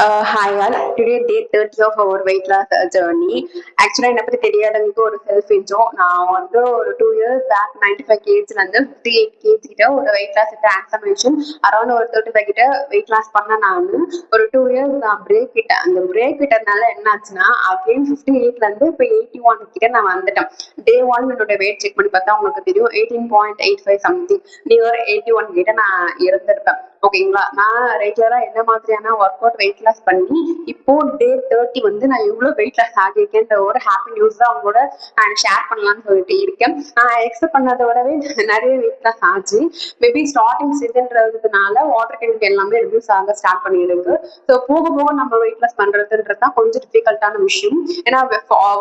Hi all. Today day 30 of our weight loss journey. Actually என்னை பத்தி தெரியாதவங்களுக்கு ஒரு செல்ஃப் இன்ட்ரோ. நான் வந்து ஒரு 2 years பேக் 95 kg இருந்து 58 kg கிட்ட ஒரு வெயிட் லாஸ் டிரான்ஸ்ஃபர்மேஷன் அரௌண்ட் ஒரு 35 கிட்ட வெயிட் லாஸ் பண்ண நான் ஒரு 2 years நான் பிரேக் கிட்டேன். அந்த பிரேக் கிட்டனால என்ன ஆச்சுன்னா அகெயின் 58ல இருந்து இப்போ 81 கிட்ட நான் வந்துட்டேன். டே 1 என்னோட வெயிட் செக் பண்ணி பார்த்தா உங்களுக்கு தெரியும் 18.85 சம்திங் நியர் 81 கிட்ட நான் இருந்திருப்பேன். ஓகேங்களா, நான் ரெகுலரா என்ன மாதிரியான ஒர்க் அவுட் வெயிட் லாஸ் பண்ணி இப்போ டே 30 வந்து நான் எவ்வளவு வெயிட் லாஸ் ஆகியிருக்கேன்ற ஒரு ஹாப்பி நியூஸ் தான் அவங்களோட நான் ஷேர் பண்ணலாம்னு சொல்லிட்டு இருக்கேன். நான் எக்ஸ்பெக்ட் பண்ணதை விடவே நிறைய வெயிட் லாஸ் ஆச்சு. மேபி ஸ்டார்டிங் சீசன்றதுனால வாட்டர் கேன் எல்லாமே ரிடியூஸ் ஆக ஸ்டார்ட் பண்ணியிருக்கு. ஸோ போக போக நம்ம வெயிட் லாஸ் பண்றதுன்றது தான் கொஞ்சம் டிஃபிகல்ட்டான விஷயம். ஏன்னா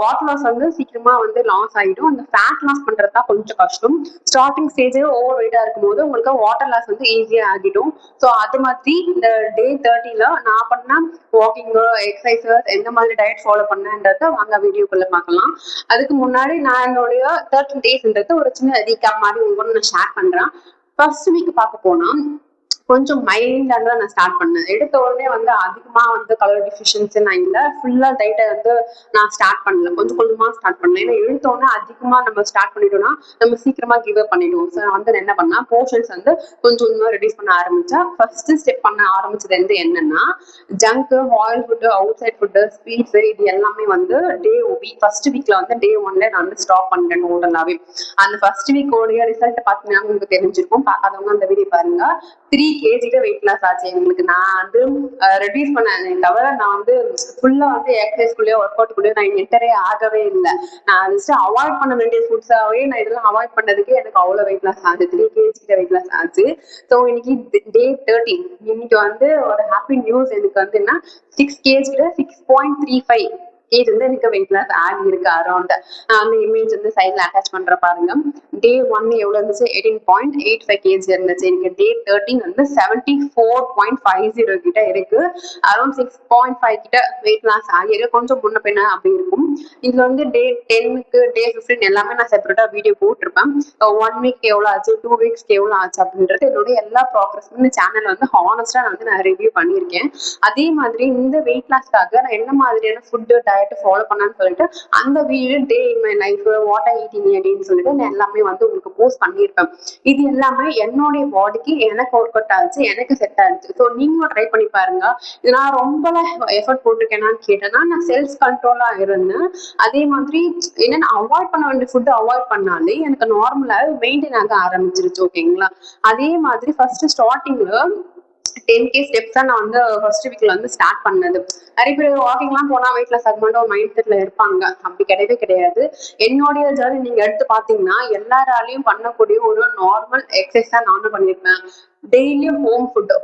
வாட்டர் லாஸ் வந்து சீக்கிரமா வந்து லாஸ் ஆகிடும். அந்த ஃபேட் லாஸ் பண்றது தான் கொஞ்சம் கஷ்டம். ஸ்டார்டிங் ஸ்டேஜே ஓவர் வெயிட்டா இருக்கும்போது உங்களுக்கு வாட்டர் லாஸ் வந்து ஈஸியா ஆகிடும். ஸோ அது மாதிரி இந்த டே 30ல நான் பண்ண வாக்கிங் எக்ஸசைசஸ் எந்த மாதிரி டயட் ஃபாலோ பண்ணேன்றத வாங்க வீடியோக்குள்ள பார்க்கலாம். அதுக்கு முன்னாடி நான் என்னுடைய 30 டேஸ்ன்றது ஒரு சின்ன ரீகேப் மாதிரி உங்களுக்கு நான் ஷேர் பண்றேன். ஃபர்ஸ்ட் வீக் பார்க்க போனா கொஞ்சம் மைல்டாக தான் நான் ஸ்டார்ட் பண்ணேன். எடுத்த உடனே வந்து அதிகமா வந்து கலர் டிஃபிஷியன்சி நான் இல்லை, ஃபுல்லா டயட்டை வந்து நான் ஸ்டார்ட் பண்ணல, கொஞ்சம் கொஞ்சமா ஸ்டார்ட் பண்ணேன். ஏன்னா எடுத்த உடனே அதிகமா நம்ம ஸ்டார்ட் பண்ணிட்டோம்னா நம்ம சீக்கிரமா கிவ் அப் பண்ணிடுவோம். ஸோ வந்து என்ன பண்ணா போர்ஷன்ஸ் வந்து கொஞ்சம் கொஞ்சமா ரெடியூஸ் பண்ண ஆரம்பிச்சா. ஃபர்ஸ்ட் ஸ்டெப் பண்ண ஆரம்பிச்சது வந்து என்னன்னா junk, oil food, outside food, sweets இது எல்லாமே வந்து ஃபர்ஸ்ட் வீக்ல வந்து டே 1ல நான் வந்து ஸ்டாப் பண்ணிட்டேன் டோட்டலாவே. அந்த ஃபர்ஸ்ட் வீக்கோடைய ரிசல்ட் பார்த்தீங்கன்னா உங்களுக்கு தெரிஞ்சிருக்கும். பார்க்காதவங்க அந்த வீடியோ பாருங்க. 3 kg வெயிட் லாஸ் ஆச்சு எங்களுக்கு. நான் வந்து ரெடியூஸ் பண்ணேன் தவிர நான் வந்து ஃபுல்லா வந்து எக்ஸசைஸ்குள்ளேயே ஒர்க் அவுட்குள்ளேயே நான் என்டரே ஆகவே இல்லை. நான் ஜஸ்ட் அவாய்ட் பண்ண வேண்டிய ஃபுட்ஸாவே நான் இதெல்லாம் அவாய்ட் பண்ணதுக்கே எனக்கு அவ்வளோ வெயிட் லாஸ் ஆச்சு. 3 kg கிட்ட வெயிட் லாஸ் ஆச்சு. ஸோ இன்னைக்கு டே 30. இன்னைக்கு வந்து ஒரு ஹாப்பி நியூஸ் எனக்கு வந்து என்ன 6 kg 6.35 kg வந்து எனக்கு வெயிட் லாஸ் ஆகி இருக்கு அரௌண்ட். அந்த இமேஜ் வந்து சைட்ல அட்டாச் பண்ற பாருங்க. டே 1 எவ்வளவு இருந்துச்சு 18.85 kg இருந்துச்சு. எனக்கு டே 13 வந்து 74.50 கிட்ட இருக்கு. அரௌண்ட் 6.5 கிட்ட வெயிட் லாஸ் ஆகிருக்கு. கொஞ்சம் முன்ன பின்ன அப்படி இருக்கும். இதுல வந்து டே 10க்கு டே 15 எல்லாமே நான் செப்பரேட்டா வீடியோ போட்டிருப்பேன். 1 வீக் எவ்வளவு ஆச்சு, 2 வீக்ஸ்க்கு எவ்வளவு ஆச்சு அப்படின்றது என்னுடைய எல்லா ப்ராக்ரஸும் இந்த சேனல் வந்து ஹானஸ்டா நான் ரிவ்யூ பண்ணியிருக்கேன். அதே மாதிரி இந்த வெயிட் லாஸ்க்காக நான் என்ன மாதிரியான ஃபுட்டு டயட் ஃபாலோ பண்ணான்னு சொல்லிட்டு அந்த video day in my life what I eating அப்படின்னு சொல்லிட்டு நான் எல்லாமே வந்து உங்களுக்கு போஸ்ட் பண்ணியிருப்பேன். இது எல்லாமே என்னுடைய பாடிக்கு எனக்கு ஒர்க் அவுட் ஆச்சு, எனக்கு செட் ஆயிடுச்சு. ஸோ நீங்களும் ட்ரை பண்ணி பாருங்க. இது நான் ரொம்ப எஃபர்ட் போட்டிருக்கேனான்னு கேட்டேன்னா நான் செல்ஃப் கண்ட்ரோலா இருந்தேன். அதே மாதிரி என்னன்னா அவாய்ட் பண்ண வேண்டிய ஃபுட்டு அவாய்ட் பண்ணாலே எனக்கு நார்மலா மெயின்டைன் ஆக ஆரம்பிச்சிருச்சு. ஓகேங்களா, அதே மாதிரி ஃபர்ஸ்ட் ஸ்டார்டிங்ல 10K ஸ்டெப்ஸ் தான் நான் வந்து ஃபர்ஸ்ட் வீக்ல வந்து ஸ்டார்ட் பண்ணது. நிறைய பேர் வாக்கிங்லாம் போனா வெயிட் லாஸ் ஆகும்போது ஒரு மைண்ட் செட்ல இருப்பாங்க. அப்படி கிடையவே கிடையாது. என்னுடைய ஜர்னி நீங்க எடுத்து பாத்தீங்கன்னா எல்லாராலையும் பண்ணக்கூடிய ஒரு நார்மல் எக்ஸசைஸ் தான் நானும் பண்ணிருப்பேன். டெய்லியும்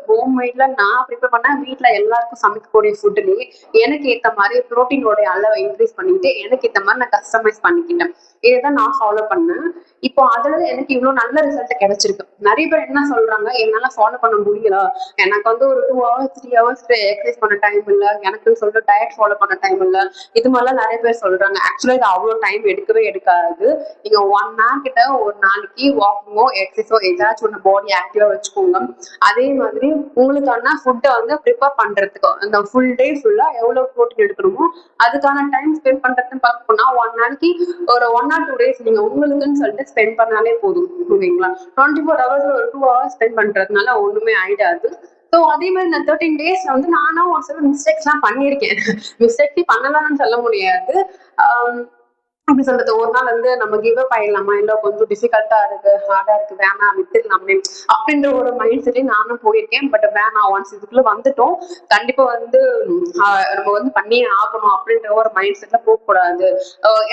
ஹோம் மேட்ல நான் ப்ரிப்பேர் பண்ண வீட்டுல எல்லாருக்கும் சமைக்கக்கூடிய ஃபுட்லயே எனக்கு ஏத்த மாதிரி ப்ரோட்டீனோட அளவை இன்க்ரீஸ் பண்ணிட்டு எனக்கு ஏத்த மாதிரி நான் கஸ்டமைஸ் பண்ணிக்கிட்டேன். இதைதான் நான் ஃபாலோ பண்ணேன். இப்போ அதுல எனக்கு இவ்வளவு நல்ல ரிசல்ட் கிடைச்சிருக்கு. நிறைய பேர் என்ன சொல்றாங்க, என்னால ஃபாலோ பண்ண முடியல, எனக்கு வந்து ஒரு 2 hours 3 hours எக்ஸசைஸ் பண்ண டைம் இல்ல, எனக்கு சொல்ற டயட் ஃபாலோ பண்ண டைம் இல்ல, இது மாதிரிலாம் நிறைய பேர் சொல்றாங்க. ஆக்சுவலா இது அவ்வளவு டைம் எடுக்கவே எடுக்காது. நீங்க 1 hour கிட்ட ஒரு நாளைக்கு வாக்கிங்கோ எக்ஸசைஸோ ஏதாச்சும் ஒன்று பாடி ஆக்டிவா வச்சுக்கோங்க. அதே மாதிரி உங்களுக்கான ஃபுட்டை வந்து ப்ரிப்பேர் பண்றதுக்கு அந்த ஃபுல் டே ஃபுல்லா எவ்வளவு ப்ரோட்டீன் எடுக்கணுமோ அதுக்கான டைம் ஸ்பெண்ட் பண்றதுன்னு பார்க்கணும்னா 1 நாளைக்கு ஒரு 1 or 2 days நீங்க உங்களுக்குன்னு சொல்லிட்டு ஸ்பெண்ட் பண்ணாலே போதும். ஓகேங்களா, 24 hours ஒரு 2 hours ஸ்பெண்ட் பண்றதுனால ஒண்ணுமே ஆயிடாது. ஸோ அதே மாதிரி இந்த 13 days வந்து நானும் ஒரு சில மிஸ்டேக்ஸ் எல்லாம் பண்ணியிருக்கேன். மிஸ்டேக்ஸ் பண்ணலாம்னு சொல்ல முடியாது. அப்படி சொல்றது ஒரு நாள் வந்து நம்ம கிவ் அப் ஆயிடலாமா, இல்ல கொஞ்சம் டிஃபிகல்ட்டா இருக்கு, ஹார்டா இருக்கு, வேணாம் விட்டுடலாமே அப்படின்ற ஒரு மைண்ட் செட்லயே நானும் போயிருக்கேன். பட் வேணாம், ஒன்ஸ் இதுக்குள்ள வந்துட்டோம் கண்டிப்பா வந்து நம்ம வந்து பண்ணியே ஆகணும் அப்படின்ற ஒரு மைண்ட் செட்ல போக கூடாது.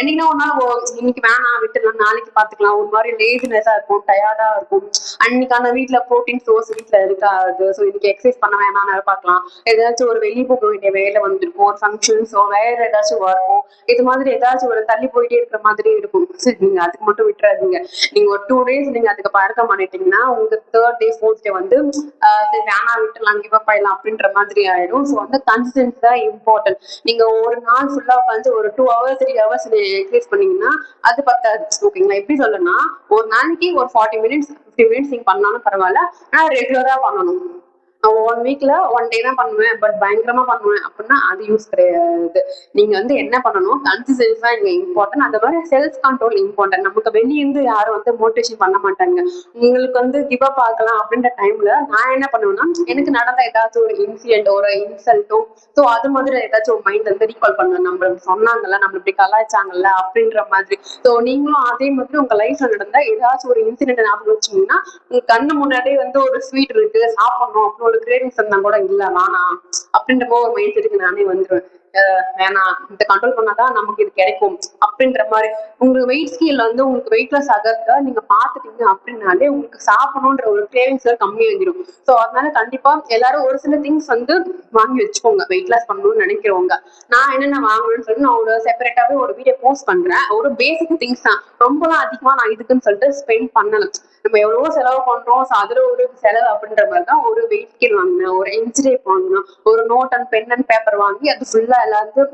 என்னைக்குன்னா ஒரு நாள் இன்னைக்கு வேணாம் விட்டுடலாம், நாளைக்கு பாத்துக்கலாம், ஒரு மாதிரி லேசினஸா இருக்கும், டயர்டா இருக்கும், அன்னைக்கான வீட்டுல ப்ரோட்டீன் சோர்ஸ் வீட்டுல இருக்காது. ஸோ இன்னைக்கு எக்ஸசைஸ் பண்ண வேணாம் பார்க்கலாம், ஏதாச்சும் ஒரு வெளியே போக வேண்டிய வேலை வந்திருக்கும், ஒரு ஃபங்க்ஷன்ஸோ வேற ஏதாச்சும் வரும், இது மாதிரி ஏதாச்சும் ஒரு தள்ளி போயிட்டே இருக்கிற மாதிரி இருக்கும். சரி, நீங்க அதுக்கு மட்டும் விட்டுறாதீங்க. நீங்க ஒரு 2 days நீங்க அதுக்கு பழக்கம் பண்ணிட்டீங்கன்னா உங்க 3rd day 4th day வந்து சரி வேணா விட்டுலாம் கிவ் அப் ஆயிடலாம் அப்படின்ற மாதிரி ஆயிடும். ஸோ வந்து கன்சிஸ்டன்சி தான் இம்பார்ட்டன்ட். நீங்க ஒரு நாள் ஃபுல்லா உட்காந்து ஒரு 2 hours 3 hours எக்ஸசைஸ் பண்ணீங்கன்னா அது பத்தாது. ஓகேங்களா, எப்படி சொல்லணும்னா ஒரு நாளைக்கு ஒரு 40 minutes 50 minutes நீங்க பண்ணாலும் பரவாயில்ல, ஆனா ரெகுலரா பண்ணணும். 1 வீக்ல 1 டே தான் பண்ணுவேன், பட் பயங்கரமா பண்ணுவேன் அப்படின்னா அது யூஸ் கிடையாது. நீங்க வந்து என்ன பண்ணணும், கன்சிஸ்டன்சி தான் இங்க இம்பார்ட்டன்ட். அந்த மாதிரி செல்ஃப் கண்ட்ரோல் இம்பார்ட்டன்ட். நமக்கு வெளியிருந்து யாரும் வந்து மோட்டிவேஷன் பண்ண மாட்டாங்க. உங்களுக்கு வந்து கிவ் அப் ஆகலாம் அப்படின்ற டைம்ல நான் என்ன பண்ணுவேன்னா, எனக்கு நடந்த ஏதாச்சும் ஒரு இன்சிடென்ட், ஒரு இன்சல்ட்டோ, ஸோ அது மாதிரி ஏதாச்சும் ஒரு மைண்ட் வந்து ரீகால் பண்ணுவேன். நம்ம சொன்னாங்கல்ல, நம்ம இப்படி கலாய்ச்சாங்கல்ல அப்படின்ற மாதிரி. ஸோ நீங்களும் அதே மாதிரி உங்க லைஃப்ல நடந்த ஏதாச்சும் ஒரு இன்சிடென்ட் ஞாபகம் வச்சீங்கன்னா, உங்க கண்ணு முன்னாடியே வந்து ஒரு ஸ்வீட் இருக்கு சாப்பிடணும் அப்படின்னு ஒரு கிரேவிங்ஸ் இருந்தா கூட இல்ல வேணாம் அப்படின்ற போது ஒரு மைண்ட் செட்டுக்கு நானே வந்துருவேன். வேணாம், இதை கண்ட்ரோல் பண்ணாதான் நமக்கு இது கிடைக்கும் அப்படின்ற மாதிரி. உங்களுக்கு வெயிட் ஸ்கேல்ல வந்து உங்களுக்கு வெயிட்லெஸ் ஆகிறத நீங்க பாத்துட்டீங்க அப்படின்னாலே உங்களுக்கு சாப்பிடணுன்ற ஒரு கிரேவிங்ஸ் கம்மியாகிடும். ஸோ அதனால கண்டிப்பா எல்லாரும் ஒரு சில திங்ஸ் வந்து வாங்கி வச்சுக்கோங்க வெயிட் லாஸ் பண்ணணும்னு நினைக்கிறவங்க. நான் என்னென்ன வாங்கணும்னு சொல்லி நான் ஒரு செப்பரேட்டாவே ஒரு வீடியோ போஸ்ட் பண்றேன். ஒரு பேசிக் திங்ஸ் தான், ரொம்பலாம் அதிகமா நான் இதுக்குன்னு சொல்லிட்டு ஸ்பெண்ட் பண்ணல. நம்ம எவ்வளவோ செலவு பண்றோம், அதுல ஒரு செலவு அப்படின்ற மாதிரிதான் ஒரு வெயிட் ஸ்கேல் வாங்கினேன், ஒரு இன்ஜினியர் வாங்கினேன், ஒரு note and pen and paper வாங்கி அது ஃபுல்லா எல்லாத்தையும்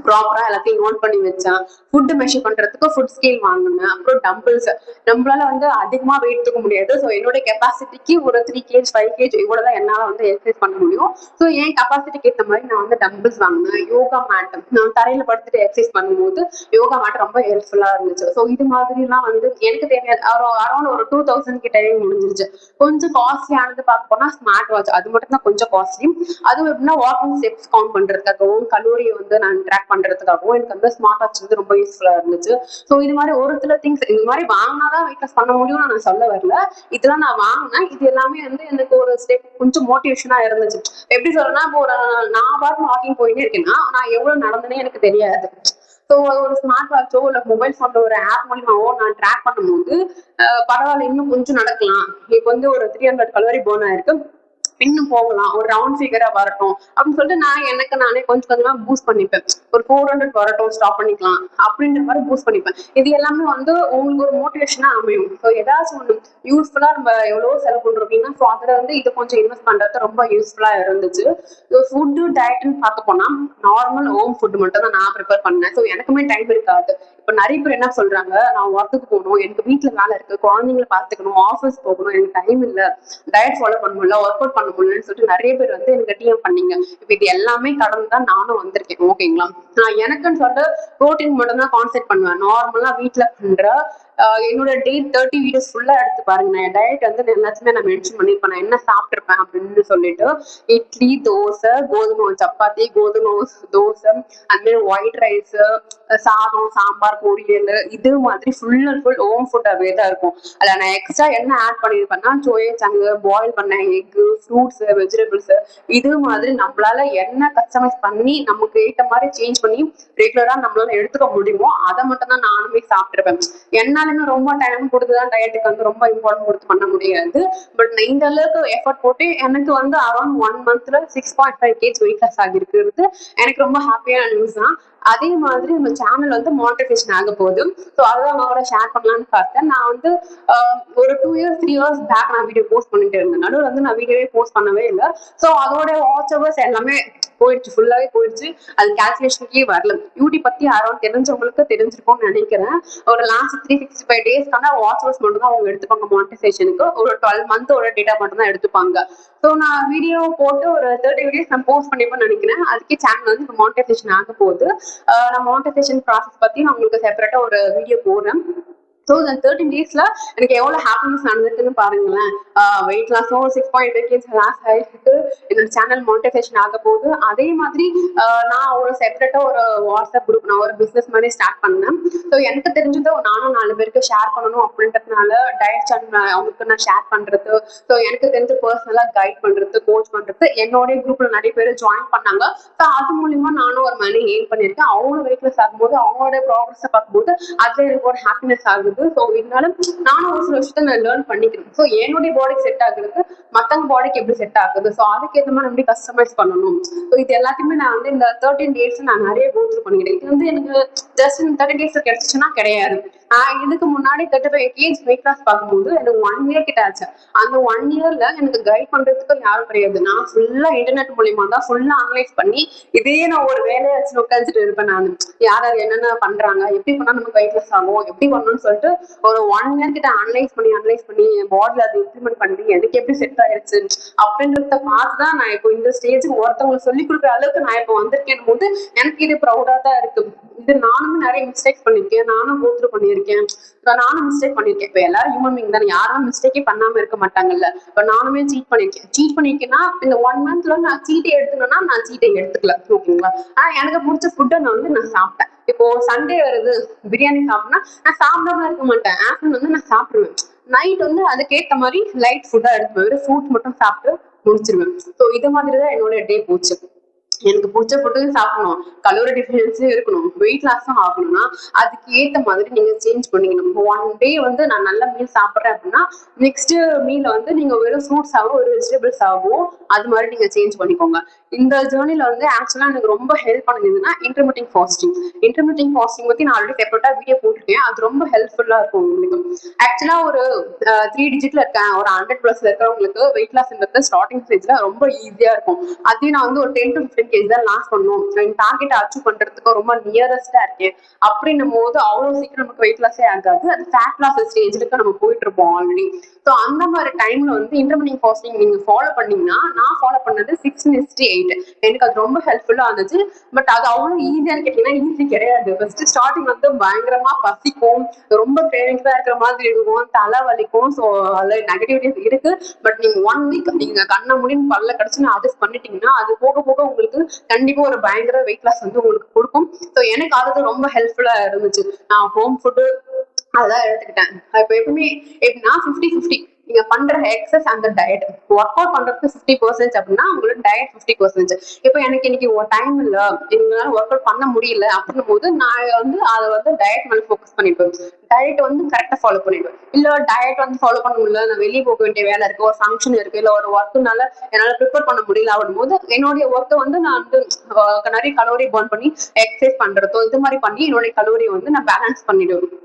ப்ராப்பரா எல்லாத்தையும் நோட் பண்ணி வச்சேன். ஃபுட் மெஷர் பண்றதுக்கு ஃபுட் ஸ்கேல் வாங்கினேன். அப்புறம் டம்பிள்ஸ், நம்மளால வந்து அதிகமா வெயிட் தூக்க முடியாது. ஸோ என்னோட கெப்பாசிட்டிக்கு ஒரு 3 kg 5 kg இவ்வளவுதான் என்னால வந்து எக்ஸசைஸ் பண்ண முடியும். ஸோ என் கெப்பாசிட்டிக்கு ஏற்ற மாதிரி நான் வந்து டம்பிள்ஸ் வாங்கினேன். யோகா மேட், நான் தரையில படுத்துட்டு எக்ஸசைஸ் பண்ணும்போது யோகா மேட் ரொம்ப ஹெல்ப்ஃபுல்லா இருந்துச்சு. ஸோ இது மாதிரி எல்லாம் வந்து எனக்கு தேவையான அரௌண்ட் ஒரு 2000 கிட்டவே முடிஞ்சிருச்சு. கொஞ்சம் காஸ்ட்லியானது பார்க்க போனா ஸ்மார்ட் வாட்ச், அது மட்டும் தான் கொஞ்சம் காஸ்ட்லி. அதுவும் எப்படின்னா வாக்கிங் ஸ்டெப்ஸ் கவுண்ட் பண்றதுக்காகவும் கலோரியை வந்து நான் ட்ராக் பண்றதுக்காகவும் எனக்கு வந்து ஸ்மார்ட் வாட்ச் வந்து ரொம்ப யூஸ்ஃபுல்லா இருந்துச்சு. ஸோ இது மாதிரி ஒரு சில திங்ஸ் இது மாதிரி வாங்கினாதான் வெயிட் லாஸ் பண்ண முடியும்னு நான் சொல்ல வரல. இதெல்லாம் நான் வாங்கினேன். இது எல்லாமே வந்து எனக்கு ஒரு ஸ்டெப் கொஞ்சம் மோட்டிவேஷனா இருந்துச்சு. எப்படி சொல்றேன்னா, இப்போ ஒரு நான் பாட்டு வாக்கிங் போயிட்டே இருக்கேன்னா நான் எவ்வளவு நடந்தனே எனக்கு தெரியாது. ஸோ ஒரு ஸ்மார்ட் வாட்சோ இல்ல மொபைல் போன்ல ஒரு ஆப் மூலியமாவோ நான் ட்ராக் பண்ணும்போது பரவாயில்ல, இன்னும் கொஞ்சம் நடக்கலாம், இப்போ வந்து ஒரு 300 கலோரி போன் ஆயிருக்கு, இன்னும் போகலாம், ஒரு ரவுண்ட் ஃபிகரா வரட்டும் அப்படின்னு சொல்லிட்டு நான் எனக்கு நானே கொஞ்சம் கொஞ்சமா பூஸ்ட் பண்ணிப்பேன். ஒரு 400 வரட்டும், ஸ்டாப் பண்ணிக்கலாம் அப்படின்ற மாதிரி பூஸ்ட் பண்ணிப்பேன். இது எல்லாமே வந்து உங்களுக்கு ஒரு மோட்டிவேஷனா அமையும். ஸோ ஏதாச்சும் ஒன்று யூஸ்ஃபுல்லா நம்ம எவ்வளவோ செலவு பண்றோம் அப்படின்னா, ஸோ அதுல வந்து இது கொஞ்சம் இன்வெஸ்ட் பண்றது ரொம்ப யூஸ்ஃபுல்லா இருந்துச்சு. ஃபுட்டு டயட்னு பார்க்க போனா நார்மல் ஹோம் ஃபுட் மட்டும் தான் நான் ப்ரிப்பேர் பண்ணேன். ஸோ எனக்குமே டைம் இருக்காது. இப்ப நிறைய பேர் என்ன சொல்றாங்க, நான் ஒர்க்குக்கு போகணும், எனக்கு வீட்டுல வேலை இருக்கு, குழந்தைங்களை பாத்துக்கணும், ஆஃபீஸ் போகணும், எனக்கு டைம் இல்ல, டயட் ஃபாலோ பண்ண முடியல, ஒர்க் அவுட் பண்ண முடியலன்னு சொல்லிட்டு நிறைய பேர் வந்து எனக்கு டிஎம் பண்ணீங்க. இப்ப இது எல்லாமே கடந்து தான் நானும் வந்திருக்கேன். ஓகேங்களா, நான் எனக்குன்னு சொல்லிட்டு ப்ரோட்டீன் மட்டும் தான் கான்சென்ட் பண்ணுவேன். நார்மலா வீட்டுல பண்ற என்னோட டே 30 வீடியோஸ் ஃபுல்லா எடுத்து பாருங்க. நான் டயட் வந்து எல்லாத்தையுமே நான் மென்ஷன் பண்ணிருப்பேன், நான் என்ன சாப்பிட்டுருப்பேன் அப்படின்னு சொல்லிட்டு. இட்லி, தோசை, கோதுமை சப்பாத்தி, கோதுமை தோசை, அது மாதிரி ஒயிட் ரைஸ், சாதம், சாம்பார், பொரியல், இது மாதிரி ஃபுல் அண்ட் ஃபுல் ஹோம் ஃபுட்டாவே தான் இருக்கும். அதுல நான் எக்ஸ்ட்ரா என்ன ஆட் பண்ணிருப்பேன்னா, சோயா சங்கு, பாயில் பண்ண எக்கு, ஃப்ரூட்ஸ், வெஜிடபிள்ஸ், இது மாதிரி நம்மளால என்ன கஸ்டமைஸ் பண்ணி நமக்கு ஏற்ற மாதிரி சேஞ்ச் பண்ணி ரெகுலரா நம்மளால எடுத்துக்க முடியுமோ அதை மட்டும் தான் நானுமே சாப்பிட்டுருப்பேன். என்னாலுமே ரொம்ப டைம் கொடுத்துதான் டயட்டுக்கு வந்து ரொம்ப இம்பார்ட்டன்ட் கொடுத்து பண்ண முடியாது. பட் இந்த அளவுக்கு எஃபர்ட் போட்டு எனக்கு வந்து அரௌண்ட் 1 மந்த்ல 6.5 kg வெயிட் லாஸ் ஆகிருக்கிறது எனக்கு ரொம்ப ஹாப்பியான நியூஸ் தான். அதே மாதிரி நம்ம சேனல் வந்து மானிட்டைசேஷன் ஆக போகுது. ஸோ அதான் அவங்களோட ஷேர் பண்ணலான்னு பார்த்தேன். நான் வந்து ஒரு 2 years 3 years பேக் நான் வீடியோ போஸ்ட் பண்ணிட்டு இருந்தேன். நடுவில் வந்து நான் வீடியோவே போஸ்ட் பண்ணவே இல்லை. ஸோ அதோட வாட்ச் ஹவர்ஸ் எல்லாமே போயிடுச்சு, ஃபுல்லாவே போயிடுச்சு. அது கால்குலேஷனுக்கே வரல. யூடியூப் பத்தி அரௌண்ட் தெரிஞ்சவங்களுக்கு தெரிஞ்சிருக்கும்னு நினைக்கிறேன். ஒரு லாஸ்ட் 365 டேஸ்க்கான வாட்ச் ஹவர்ஸ் மட்டும் தான் அவங்க எடுத்துப்பாங்க மானிட்டைசேஷனுக்கு. ஒரு 12 month டேட்டா மட்டும் தான் எடுத்துப்பாங்க. ஸோ நான் வீடியோ போட்டு ஒரு 30 வீடியோஸ் நான் போஸ்ட் பண்ணிப்பேன்னு நினைக்கிறேன். அதுக்கே சேனல் வந்து இப்போ மானிட்டைசேஷன் ஆக போகுது. நான் மானிட்டைசேஷன் ப்ராசஸ் பத்தி நான் உங்களுக்கு செப்பரேட்டா ஒரு வீடியோ போடுறேன். ஸோ இந்த 13 daysல எனக்கு எவ்வளவு ஹாப்பினஸ் நடந்திருக்குன்னு பாருங்களேன். வெயிட் லாஸும் 6.5 kg லாஸ் ஆயிருக்கு. என்னோட சேனல் மானிட்டைசேஷன் ஆக போகுது. அதே மாதிரி நான் ஒரு செப்பரேட்டா ஒரு வாட்ஸ்அப் குரூப் நான் ஒரு பிசினஸ் மாதிரி ஸ்டார்ட் பண்ணேன். ஸோ எனக்கு தெரிஞ்சதை நானும் 4 பேருக்கு ஷேர் பண்ணணும் அப்படின்றதுனால டயட் சேனல் அவங்களுக்கு நான் ஷேர் பண்றது, ஸோ எனக்கு தெரிஞ்ச பர்சனலா கைட் பண்றது, கோச் பண்றது, என்னோட குரூப்ல நிறைய பேர் ஜாயின் பண்ணாங்க. ஸோ அது மூலியமா நானும் ஒரு மணி ஏர்ன் பண்ணியிருக்கேன். அவங்களும் வெயிட் லாஸ் ஆகும்போது அவங்களோட ப்ராக்ரஸை பார்க்கும்போது அதுல எனக்கு ஒரு ஹாப்பினஸ் ஆகுது. ஸோ இதனால நானும் ஒரு சில விஷயத்த நான் லேர்ன் பண்ணிக்கிறேன். ஸோ என்னுடைய பாடிக்கு செட் ஆகுறது மத்தவங்க பாடிக்கு எப்படி செட் ஆகுது, ஸோ அதுக்கேற்ற மாதிரி எப்படி கஸ்டமைஸ் பண்ணணும். ஸோ இது எல்லாத்தையுமே நான் வந்து இந்த 13 days நான் நிறைய கோத்ரூ பண்ணிக்கிறேன். இது வந்து எனக்கு ஜஸ்ட் இந்த 30 days கிடைச்சிச்சுன்னா கிடையாது. இதுக்கு முன்னாடி 35 kg வெயிட் லாஸ் பார்க்கும்போது எனக்கு 1 year கிட்ட ஆச்சு. அந்த 1 yearல எனக்கு கைட் பண்றதுக்கு யாரும் கிடையாது. நான் ஃபுல்லா இன்டர்நெட் மூலியமா தான் ஃபுல்லா அனலைஸ் பண்ணி இதே நான் ஒரு வேலையை வச்சு உட்காந்துட்டு இருப்பேன். நான் யார் என்னென்ன பண்றாங்க, எப்படி பண்ணா நமக்கு வெயிட் லாஸ் ஆகும், எப்படி பண்ணணும்னு சொல்லிட்டு வந்து ஒரு 1 இயர் கிட்ட அனலைஸ் பண்ணி என் பாடியில அதை இம்ப்ளிமெண்ட் பண்ணி எனக்கு எப்படி செட் ஆயிடுச்சு அப்படின்றத பார்த்துதான் நான் இப்போ இந்த ஸ்டேஜுக்கு ஒருத்தவங்களுக்கு சொல்லி கொடுக்குற அளவுக்கு நான் இப்போ வந்திருக்கேன் போது எனக்கு இது ப்ரௌடா தான் இருக்கு. இது நானுமே நிறைய மிஸ்டேக்ஸ் பண்ணிருக்கேன், நானும் கோத்ரூ பண்ணியிருக்கேன், நானும் மிஸ்டேக் பண்ணிருக்கேன். இப்ப எல்லாரும் ஹியூமன் பீங் தானே, யாரும் மிஸ்டேக்கே பண்ணாம இருக்க மாட்டாங்கல்ல. இப்ப நானுமே சீட் பண்ணிருக்கேன்னா இந்த 1 மந்த்ல நான் சீட்டை எடுத்துக்கணும்னா நான் சீட்டை எடுத்துக்கல, ஓகேங்களா. ஆனா எனக்கு பிடிச்ச ஃபுட்டை நான் சாப்பிட்டேன். இப்போ சண்டே வருது, பிரியாணி சாப்பிட்டா நான் சாப்பிடாம இருக்க மாட்டேன். ஆஃப்டர்நூன் நான் சாப்பிடுவேன். நைட் அதுக்கேற்ற மாதிரி லைட் ஃபுட்டா எடுத்துவேன், ஃப்ரூட் மட்டும் சாப்பிட்டு முடிச்சிருவேன். ஸோ இது மாதிரிதான் என்னோட டே போச்சு. எனக்கு பிடிச்ச ஃபுட்டும் சாப்பிடணும், கலோரி டெஃபிஷியன்சியும் இருக்கணும், வெயிட் லாஸும் ஆகணும்னா அதுக்கு ஏற்ற மாதிரி நீங்க சேஞ்ச் பண்ணிக்கணும். 1 டே நான் நல்ல மீல் சாப்பிட்றேன் அப்படின்னா நெக்ஸ்ட் மீல் நீங்க வெறும் ஃப்ரூட்ஸ் ஆகும், ஒரு வெஜிடபிள்ஸ் ஆகும், அது மாதிரி நீங்க சேஞ்ச் பண்ணிக்கோங்க. இந்த ஜேர்னில ஆக்சுவலா எனக்கு ரொம்ப ஹெல்ப் பண்ணதுன்னா இன்டர்மிட்டிங் ஃபாஸ்டிங் பத்தி நான் ஆல்ரெடி செப்பரேட்டா வீடியோ போட்டிருக்கேன். அது ரொம்ப ஹெல்ப்ஃபுல்லா இருக்கும் உங்களுக்கு. ஆக்சுவலா ஒரு 3 டிஜிட்ல இருக்கேன், ஒரு 100+ இருக்கிறவங்களுக்கு வெயிட் லாஸ்ன்றது ஸ்டார்டிங் ஸ்டேஜ்ல ரொம்ப ஈஸியா இருக்கும். அதையும் நான் ஒரு 10 to 15 kg தான் லாஸ் பண்ணும், என் டார்கெட் அச்சீவ் பண்றதுக்கு ரொம்ப நியரஸ்டா இருக்கேன் அப்படின்னும் போது அவ்வளவு சீக்கிரம் நமக்கு வெயிட் லாஸே ஆகாது. அது ஃபேட் லாஸ் ஸ்டேஜ்க்கு நம்ம போயிட்டு இருப்போம் ஆல்ரெடி. ஸோ அந்த மாதிரி டைம்ல இன்டர்மிட்டிங் ஃபாஸ்டிங் நீங்க ஃபாலோ பண்ணீங்கன்னா, நான் ஃபாலோ பண்ணது 6:8. எனக்கு அது ரொம்ப ஹெல்ப்ஃபுல்லா இருந்துச்சு. பட் அது அவ்வளவு ஈஸியான்னு கேட்டீங்கன்னா ஈஸி கிடையாது. ஃபர்ஸ்ட் ஸ்டார்டிங் பயங்கரமா பசிக்கும், ரொம்ப கிரேவிங்ஸா இருக்கிற மாதிரி இருக்கும், தலை வலிக்கும். ஸோ அதுல நெகட்டிவிட்டிஸ் இருக்கு. பட் நீங்க 1 வீக் நீங்க கண்ண முடின்னு பல்ல கடிச்சு அட்ஜஸ்ட் பண்ணிட்டீங்கன்னா அது போக போக உங்களுக்கு கண்டிப்பா ஒரு பயங்கர வெயிட் லாஸ் உங்களுக்கு கொடுக்கும். ஸோ எனக்கு அது ரொம்ப ஹெல்ப்ஃபுல்லா இருந்துச்சு. நான் ஹோம் ஃபுட்டு அதான் எடுத்துக்கிட்டேன். இப்ப எப்பவுமே எப்படின்னா 50-50 நீங்க பண்ற எக்ஸஸ் அந்த டயட். ஒர்க் அவுட் பண்றதுக்கு 50% அப்படின்னா உங்களுக்கு டயட் 50%. இப்போ எனக்கு இன்னைக்கு டைம் இல்ல, எங்களால ஒர்க் அவுட் பண்ண முடியல அப்படின்னும் போது நான் அதை டயட் மேல ஃபோக்கஸ் பண்ணிப்பேன். டயட் கரெக்டா ஃபாலோ பண்ணிடுவேன். இல்ல டயட் ஃபாலோ பண்ண முடியல, நான் வெளியே போக வேண்டிய வேலை இருக்கு, ஒரு ஃபங்க்ஷன் இருக்கு, இல்ல ஒரு ஒர்க்குனால என்னால ப்ரிப்பேர் பண்ண முடியல அப்படின் போது என்னுடைய ஒர்க்கை நான் நிறைய கலோரி பர்ன் பண்ணி எக்ஸசைஸ் பண்றதோ இது மாதிரி பண்ணி என்னுடைய கலோரி நான் பேலன்ஸ் பண்ணிடுவேன்.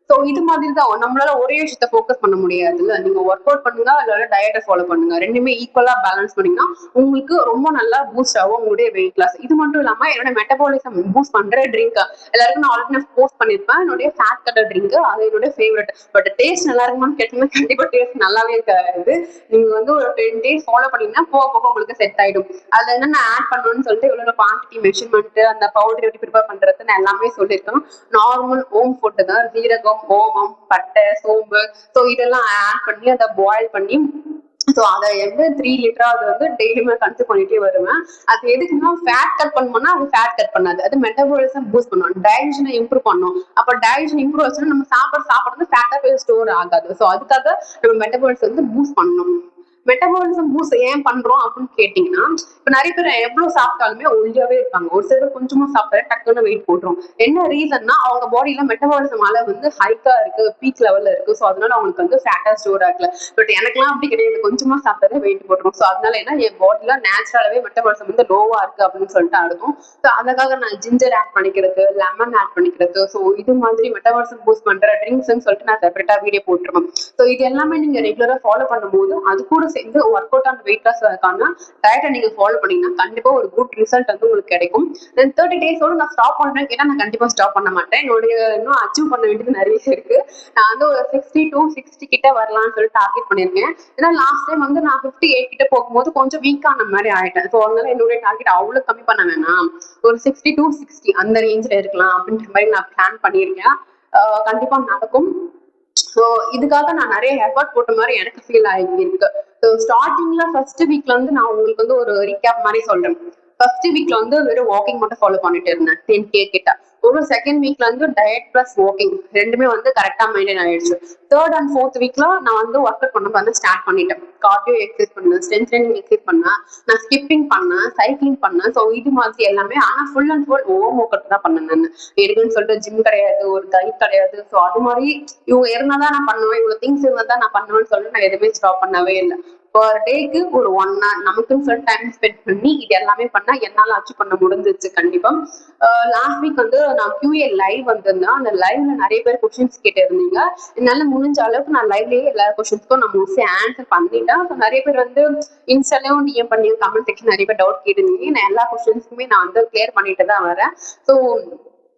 ஸோ இது மாதிரி தான் நம்மளால ஒரே விஷயத்த ஃபோக்கஸ் பண்ண முடியாதுல்ல. நீங்க ஒர்க் அவுட் பண்ணுங்க, இல்ல டயட்டை ஃபாலோ பண்ணுங்க, ரெண்டுமே ஈக்குவலா பேலன்ஸ் பண்ணீங்கன்னா உங்களுக்கு ரொம்ப நல்லா பூஸ்ட் ஆகும் உங்களுடைய வெயிட் லாஸ். இது மட்டும் இல்லாம என்னோட மெட்டபாலிசம் பூஸ்ட் பண்ற ட்ரிங்க் எல்லாருக்கும் நான் ஆல்ரெடி போஸ்ட் பண்ணிருப்பேன். என்னுடைய ஃபேட் கட்டர் ட்ரிங்க், அது என்னுடைய ஃபேவரட். பட் டேஸ்ட் நல்லா இருக்குமான்னு கேட்டீங்கன்னா கண்டிப்பா டேஸ்ட் நல்லாவே இருக்காது. நீங்க ஒரு 10 days ஃபாலோ பண்ணீங்கன்னா போக போக உங்களுக்கு செட் ஆயிடும். அதுல என்னென்ன ஆட் பண்ணணும்னு சொல்லிட்டு இவ்வளவு குவான்டிட்டி மெஷர்மெண்ட், அந்த பவுடர் எப்படி ப்ரிப்பேர் பண்றது நான் எல்லாமே சொல்லியிருக்கேன். நார்மல் ஹோம் ஃபுட்டு தான், சீரகம், ஓமம், பட்டை, சோம்பு, ஸோ இதெல்லாம் ஆட் பண்ணி அதை பாயில் பண்ணி ஸோ அதை 3 லிட்டரா அது டெய்லியுமே கன்சியூம் பண்ணிட்டே வருவேன். அது எதுக்குன்னா ஃபேட் கட் பண்ணோம்னா அது ஃபேட் கட் பண்ணாது, அது மெட்டபாலிசம் பூஸ்ட் பண்ணும், டைஜஷனை இம்ப்ரூவ் பண்ணும். அப்ப டைஜஷன் இம்ப்ரூவ் ஆச்சுன்னா நம்ம சாப்பிட்றது ஃபேட்டா போய் ஸ்டோர் ஆகாது. ஸோ அதுக்காக நம்ம மெட்டபாலிசம் பூஸ்ட் பண்ணணும். மெட்டபாலிசம் பூஸ்ட் ஏன் பண்றோம் அப்படின்னு கேட்டீங்கன்னா, இப்ப நிறைய பேர் எவ்வளவு சாப்பிட்டாலுமே ஒல்லியாவே இருப்பாங்க. ஒரு சிலர் கொஞ்சமா சாப்பிட்டாலே டக்குன்னு வெயிட் போட்டுரும். என்ன ரீசன்னா அவங்க பாடியில மெட்டபாலிசம் அளவு ஹைக்கா இருக்கு, பீக் லெவல்ல இருக்கு. ஸோ அதனால அவங்களுக்கு ஃபேட்டா ஸ்டோர் ஆகல. பட் எனக்குலாம் அப்படி கிடையாது, கொஞ்சமா சாப்பிட்டாலே வெயிட் போட்டுரும். ஸோ அதனால என்ன என் பாடியில நேச்சுரலாவே மெட்டபாலிசம் லோவா இருக்கு அப்படின்னு சொல்லிட்டு அர்த்தம். ஸோ அதுக்காக நான் ஜிஞ்சர் ஆட் பண்ணிக்கிறது, லெமன் ஆட் பண்ணிக்கிறது, ஸோ இது மாதிரி மெட்டபாலிசம் பூஸ்ட் பண்ற ட்ரிங்க்ஸ்ன்னு சொல்லிட்டு நான் செப்பரேட்டா வீடியோ போட்டுருவேன். ஸோ இது எல்லாமே நீங்க ரெகுலரா ஃபாலோ பண்ணும்போது அது கூட சேர்ந்து ஒர்க் அவுட் அண்ட் வெயிட் லாஸ்க்கான டயட்டை நீங்க ஃபாலோ பண்ணீங்கன்னா கண்டிப்பா ஒரு குட் ரிசல்ட் உங்களுக்கு கிடைக்கும். தென் 30 days நான் ஸ்டாப் பண்றேன் கேட்டா நான் கண்டிப்பா ஸ்டாப் பண்ண மாட்டேன். என்னுடைய இன்னும் அச்சீவ் பண்ண வேண்டியது நிறைய இருக்கு. நான் ஒரு 60 to 60 கிட்ட வரலாம்னு சொல்லி டார்கெட் பண்ணிருக்கேன். ஏன்னா லாஸ்ட் டைம் நான் 58 கிட்ட போகும்போது கொஞ்சம் வீக்கான மாதிரி ஆயிட்டேன். ஸோ அதனால என்னுடைய டார்கெட் அவ்வளவு கம்மி பண்ண வேணாம், ஒரு 60 to 60 அந்த ரேஞ்சில் இருக்கலாம் அப்படின்ற மாதிரி நான் பிளான் பண்ணியிருக்கேன். கண்டிப்பா நடக்கும். ஸோ இதுக்காக நான் நிறைய எஃபர்ட் போட்ட மாதிரி எனக்கு ஃபீல் ஆகிருக்கு. ஸோ ஸ்டார்டிங்ல ஃபர்ஸ்ட் வீக்ல நான் உங்களுக்கு ஒரு ரீகேப் மாதிரி சொல்றேன். ஃபர்ஸ்ட் வீக்ல வெறும் வாக்கிங் மட்டும் ஃபாலோ பண்ணிட்டு இருந்தேன் 10K கிட்ட. ஒரு செகண்ட் வீக்ல டயட் பிளஸ் வாக்கிங் ரெண்டுமே கரெக்டா மெயின்டைன் ஆயிடுச்சு. தேர்ட் அண்ட் ஃபோர்த் வீக்ல நான் ஒர்க் அவுட் பண்ண ஸ்டார்ட் பண்ணிட்டேன். கார்டியோ எக்ஸசைஸ் பண்ணேன், ஸ்ட்ரென்த் ட்ரைனிங் எக்ஸசைஸ் பண்ணேன், நான் ஸ்கிப்பிங் பண்ணேன், சைக்கிளிங் பண்ணேன். ஸோ இது மாதிரி எல்லாமே ஆனா full and full home work out தான் பண்ணேன். நான் இருக்குன்னு சொல்லிட்டு ஜிம் கிடையாது, ஒரு டைட் கிடையாது. ஸோ அது மாதிரி இவங்க இருந்தாதான் நான் பண்ணுவேன், இவ்வளவு திங்ஸ் இருந்தாதான் நான் பண்ணுவேன்னு சொல்லிட்டு நான் எதுவுமே ஸ்டாப் பண்ணவே இல்லை. பர் டேக்கு ஒரு 1 hour நமக்குன்னு சொல்லி டைம் ஸ்பெண்ட் பண்ணி இது எல்லாமே பண்ணா என்னால அச்சீவ் பண்ண முடிஞ்சிச்சு கண்டிப்பா. லாஸ்ட் வீக் நான் QA லைவ் வந்திருந்தேன். அந்த லைவ்ல நிறைய பேர் கொஸ்டின்ஸ் கேட்டு இருந்தீங்க. என்னால முடிஞ்ச அளவுக்கு நான் லைவ்லயே எல்லா கொஸ்டின்ஸ்க்கும் நான் மோஸ்ட்லி ஆன்சர் பண்ணிட்டேன். ஸோ நிறைய பேர் இன்ஸ்டாலையும் DM பண்ணி கமெண்ட் செக்ஷன் நிறைய பேர் டவுட் கேட்டிருந்தீங்க. நான் எல்லா கொஸ்டின்ஸ்க்குமே நான் கிளியர் பண்ணிட்டு தான் வரேன். ஸோ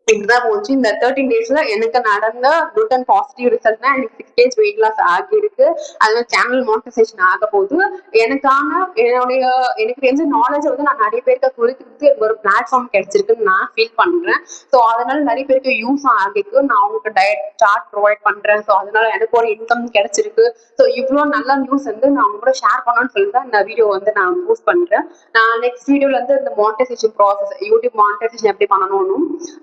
இப்படிதான் போச்சு. இந்த 13 டேஸ்ல எனக்கு நடந்த குட் பாசிட்டிவ் ரிசல்ட்னா எனக்கு 6 kg வெயிட் லாஸ் ஆகியிருக்கு. அது சேனல் மானிட்டைசேஷன் ஆக போகுது. என்னுடைய எனக்கு தெரிஞ்ச நாலேஜ் வந்து நான் நிறைய பேருக்கு கொடுத்துட்டு ஒரு பிளாட்ஃபார்ம் கிடைச்சிருக்குன்னு நான் ஃபீல் பண்றேன். ஸோ அதனால நிறைய பேருக்கு யூஸ் ஆகிருக்கு. நான் அவங்களுக்கு டயட் சார்ட் ப்ரொவைட் பண்றேன். ஸோ அதனால எனக்கு ஒரு இன்கம் கிடைச்சிருக்கு. ஸோ இவ்வளோ நல்ல நியூஸ் வந்து நான் அவங்க கூட ஷேர் பண்ணணும்னு சொல்லி தான் இந்த வீடியோ வந்து நான் போஸ்ட் பண்றேன். நான் நெக்ஸ்ட் வீடியோல வந்து இந்த மானிட்டைசேஷன் ப்ராசஸ் யூடியூப் மானிட்டைசேஷன் எப்படி பண்ணணும்னு,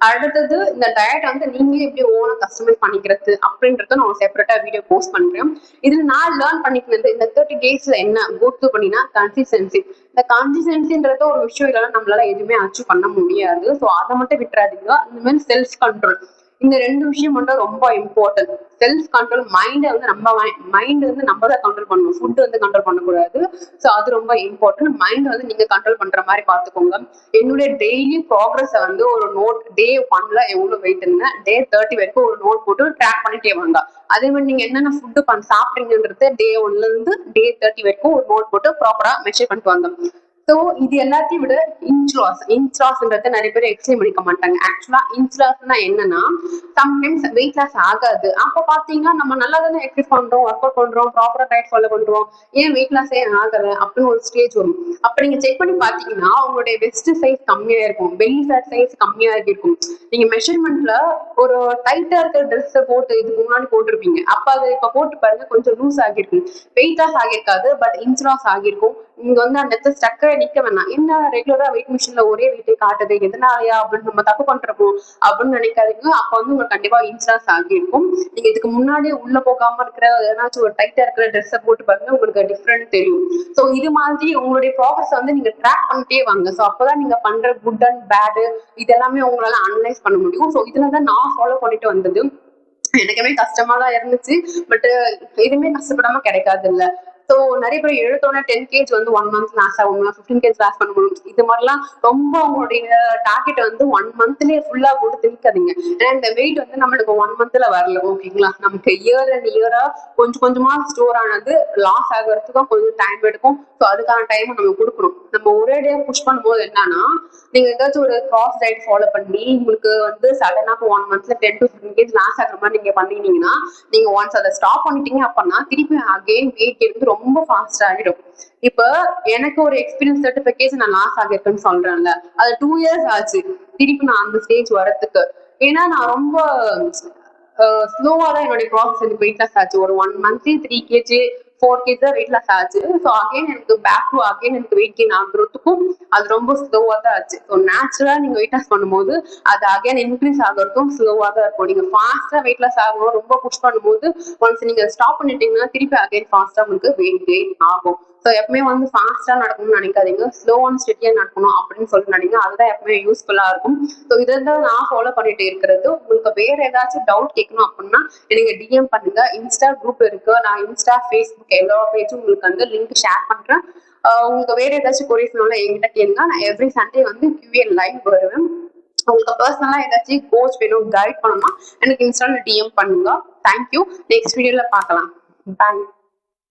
அடுத்தது இந்த டயட் வந்து நீங்களே எப்படி ஓனா கஸ்டமைஸ் பண்ணிக்கிறது அப்படின்றத நான் செப்பரேட்டா வீடியோ போஸ்ட் பண்றேன். இதுல நான் லேர்ன் பண்ணிக்கிறது இந்த 30 டேஸ்ல என்ன கோ த்ரூ பண்ணினா கன்சிஸ்டன்சி. இந்த கன்சிஸ்டன்சின்றது ஒரு விஷயம் இல்லைன்னா நம்மளால எதுவுமே அச்சீவ் பண்ண முடியாது. ஸோ அதை மட்டும் விட்டுறாதீங்க. இந்த மாதிரி செல்ஃப் கண்ட்ரோல், இந்த 2 விஷயம் மட்டும் ரொம்ப இம்பார்ட்டன்ட். செல்ஃப் கண்ட்ரோல், மைண்டை வந்து மைண்ட் வந்து நம்ம தான் கண்ட்ரோல் பண்ணணும். ஃபுட் வந்து கண்ட்ரோல் பண்ணக்கூடாது. ஸோ அது ரொம்ப இம்பார்ட்டன்ட். மைண்ட் வந்து நீங்க கண்ட்ரோல் பண்ற மாதிரி பார்த்துக்கோங்க. என்னுடைய டெய்லி ப்ராக்ரஸ் வந்து ஒரு நோட், டே 1ல எவ்வளவு வெயிட் இருந்தேன், டே 30 வரைக்கும் ஒரு நோட் போட்டு ட்ராக் பண்ணிட்டே வாங்க. அதே மாதிரி நீங்க என்னென்ன ஃபுட்டு சாப்பிட்றீங்கன்றது டே 1ல இருந்து டே 30 வரைக்கும் ஒரு நோட் போட்டு ப்ராப்பரா மெஷர் பண்ணிட்டு வாங்க. ஸோ இது எல்லாத்தையும் விட இன்ச் லாஸ்ன்றது நிறைய பேர் எக்ஸ்பிளைன் பண்ணிக்க மாட்டாங்க. ஆக்சுவலா இன்ச் லாஸ்னா என்னன்னா, சம்டைம்ஸ் வெயிட் லாஸ் ஆகாது. அப்ப பாத்தீங்கன்னா நம்ம நல்லா தானே எக்ஸசைஸ் பண்றோம், ஒர்க் அவுட் பண்றோம், ப்ராப்பரா டயட் ஃபாலோ பண்றோம், ஏன் வெயிட் லாஸே ஆகல அப்படின்னு ஒரு ஸ்டேஜ் வரும். அப்ப நீங்க செக் பண்ணி பாத்தீங்கன்னா உங்களுடைய வெஸ்ட் சைஸ் கம்மியா இருக்கும், பெல்லி ஃபேட் சைஸ் கம்மியா இருக்கும். நீங்க மெஷர்மெண்ட்ல ஒரு டைட்டா இருக்கிற ட்ரெஸ் போட்டு இதுக்கு முன்னாடி போட்டிருப்பீங்க, அப்ப அதை இப்ப போட்டு பாருங்க கொஞ்சம் லூஸ் ஆகிருக்கும். வெயிட் லாஸ் ஆகிருக்காது, பட் இன்ச் லாஸ் ஆகிருக்கும். நீங்க வந்து அந்த இடத்துல ஸ்டக்கா நிக்க வேணாம். என்ன ரெகுலரா வெயிட் மிஷின்ல ஒரே வெயிட்டே காட்டுது, எதனாலயா அப்படின்னு நம்ம தப்பு பண்றோம் அப்படின்னு நினைக்காதீங்க. அப்ப வந்து உங்களுக்கு கண்டிப்பா இன்சூரன்ஸ் ஆகியிருக்கும். நீங்க இதுக்கு முன்னாடியே உள்ள போகாம இருக்கிற ஏதாச்சும் ஒரு டைட்டா இருக்கிற ட்ரெஸ்ஸை போட்டு பாருங்க, உங்களுக்கு டிஃப்ரெண்ட் தெரியும். ஸோ இது மாதிரி உங்களுடைய ப்ராக்ரஸ் வந்து நீங்க ட்ராக் பண்ணிட்டே வாங்க. ஸோ அப்பதான் நீங்க பண்ற குட் அண்ட் பேடு இதெல்லாமே உங்களால அனலைஸ் பண்ண முடியும். ஸோ இதுலதான் நான் ஃபாலோ பண்ணிட்டு வந்தது. எனக்குமே கஷ்டமா தான் இருந்துச்சு, பட் எதுவுமே கஷ்டப்படாம கிடைக்காது இல்ல. ஸோ நிறைய பேர் எழுத்தோட 10 kg வந்து 1 month லாஸ் ஆகும், 15 kg லாஸ் பண்ண முடியும். இது மாதிரிலாம் ரொம்ப உங்களுடைய டார்கெட் வந்து 1 monthலயே ஃபுல்லா போட்டு திணிக்காதீங்க. ஏன்னா இந்த வெயிட் வந்து நம்மளுக்கு 1 monthல வரல, ஓகேங்களா? நமக்கு இயர் அண்ட் இயரா கொஞ்சம் கொஞ்சமா ஸ்டோர் ஆனது லாஸ் ஆகிறதுக்கும் கொஞ்சம் டைம் எடுக்கும். ஸோ அதுக்கான டைம் நம்ம கொடுக்கணும். நம்ம ஒரேடியா புஷ் பண்ணும்போது என்னன்னா, நீங்க ஏதாச்சும் ஒரு கிராஸ் டயட் ஃபாலோ பண்ணி உங்களுக்கு வந்து சடனா 1 monthல 10 to 15 kg லாஸ் ஆகிற மாதிரி நீங்க பண்ணினீங்கன்னா, நீங்க ஒன்ஸ் அதை ஸ்டாப் பண்ணிட்டீங்க அப்படின்னா திருப்பி அகெயின் வெயிட் எடுத்து ரொம்ப ஃபாஸ்ட் ஆகிடும். இப்ப எனக்கு ஒரு எக்ஸ்பீரியன்ஸ் 35 kg நான் லாஸ் ஆகிருக்குன்னு சொல்றேன்ல, அது 2 years ஆச்சு திருப்பி நான் அந்த ஸ்டேஜ் வரதுக்கு. ஏன்னா நான் ரொம்ப ஸ்லோவா தான் என்னுடைய ப்ராசஸ் எனக்கு வெயிட் லாஸ் ஆச்சு. ஒரு 1 month 3 kg 4 kg தான் வெயிட் லாஸ் ஆச்சு. ஸோ அகைன் எனக்கு பேக் டு அகைன் எனக்கு வெயிட் கெயின் ஆகுறதுக்கும் அது ரொம்ப ஸ்லோவா தான் ஆச்சு. ஸோ நேச்சுரலா நீங்க வெயிட் லாஸ் பண்ணும்போது அது அகைன் இன்க்ரீஸ் ஆகிறதுக்கும் ஸ்லோவா தான் இருக்கும். நீங்க ஃபாஸ்டா வெயிட் லாஸ் ஆகணும் ரொம்ப புஷ் பண்ணும்போது ஒன்ஸ் நீங்க ஸ்டாப் பண்ணிட்டீங்கன்னா திருப்பி அகைன் ஃபாஸ்டா உங்களுக்கு வெயிட் கெயின் ஆகும். ஸோ எப்பவுமே வந்து ஃபாஸ்டா நடக்கணும்னு நினைக்காதீங்க, ஸ்லோ அண்ட் ஸ்டெடியா நடக்கணும் அப்படின்னு சொல்லி நினைங்க. அதுதான் எப்பவுமே யூஸ்ஃபுல்லா இருக்கும். ஸோ இதை தான் நான் ஃபாலோ பண்ணிட்டு இருக்கிறது. உங்களுக்கு வேற ஏதாச்சும் டவுட் கேட்கணும் அப்படின்னா எனக்கு டிஎம் பண்ணுங்க. இன்ஸ்டா குரூப் இருக்கு, நான் இன்ஸ்டா ஃபேஸ்புக் எல்லா பேஜும் உங்களுக்கு வந்து லிங்க் ஷேர் பண்றேன். உங்களுக்கு வேற ஏதாச்சும் கொரிஸ்னாலும் என்கிட்ட கேளுங்க. நான் எவ்ரி சண்டே வந்து QA லைவ் வருவேன். உங்களுக்கு பர்சனலா ஏதாச்சும் கோச் வேணும், கைட் பண்ணணும்னா எனக்கு இன்ஸ்டால டிஎம் பண்ணுங்க. தேங்க்யூ. நெக்ஸ்ட் வீடியோல பார்க்கலாம். பாய்.